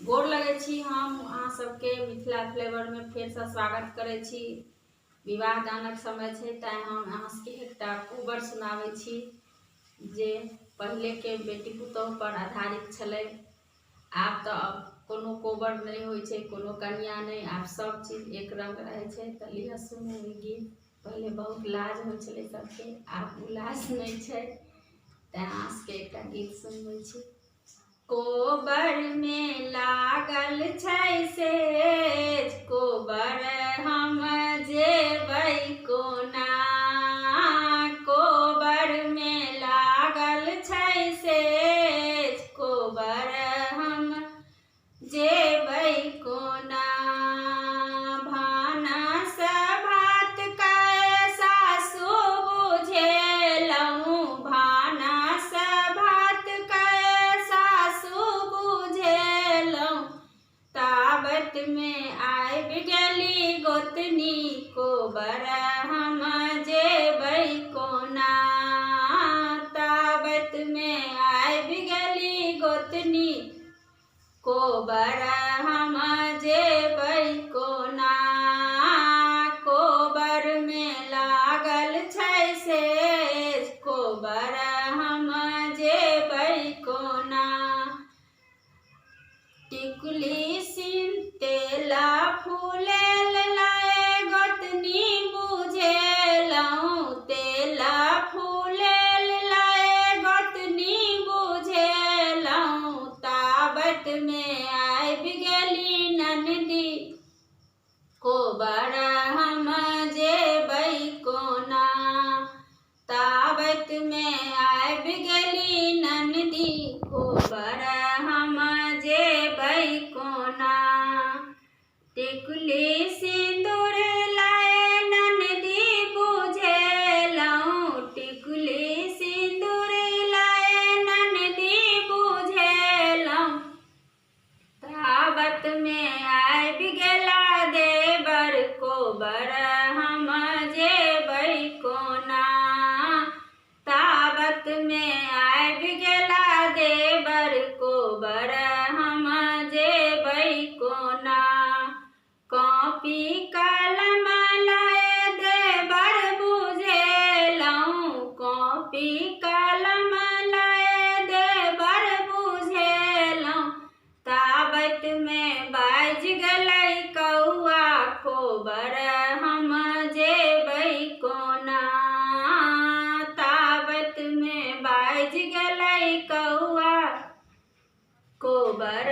गोर लगै छी। हम अहाँ सबके मिथिला फ्लेवर में फेर से स्वागत करै छी। विवाह दानक समय छै तैं हम अहाँ सबके एकटा कोबर सुनाबै छी जे पहले के बेटी पुतोह पर आधारित छलै। आब तो कोनो कोबर नहीं होइ छै, कोनो कन्या नहीं, आब सब चीज एक रंग रहै छै। तऽ लिअ सुनू ई गीत। पहले बहुत लाज होइ छलै सबके, आब उ लाज नहीं छै। तैं अहाँ सबके एकटा गीत सुनबै छी। कोबर में लागल छै सेज, कोबर हम जेबै कोना। कोबर में लागल छै सेज, कोबर हम जेबै कोना। भानस भात कै सासु बुझेलहुँ, भानस भात कै सासु बुझेलहुँ। ताबत में आबि गेली गोतनी, कोबर हम जेबै कोना। ताबत में आबि गेली गोतनी, कोबर हम जेबै कोना। कोबर में लागल छै सेज, कोबर हम जेबै कोना। टिकुली सिंतेला फूलेल लाए गोतनी बुझेलहुँ, तेला फूलेल लाए गोतनी बुझेलहुँ। ताबत में आबि गेली ननदी, कोबर हम जेबै कोना। ताबत में आबि गेली ननदी, कोबर हम जेबै कोना। टिकुली सिंदूर लाए ननदी बुझेलहुँ, टिकुली सिंदूर लाए ननदी बुझेलहुँ। ताबत में आबि गेला देवर, कोबर हम जेबै कोना। ताबत में आबि गेला देवर, कोबर हम जेबै कोना। कॉपी कलम लाए देवर बुझेलहुँ, कॉपी कलम लाए देवर बुझेलहुँ। ताबत में बाजि गेलै कौआ, कोबर हम जेबै कोना। ताबत में बाजि गेलै कौआ, कोबर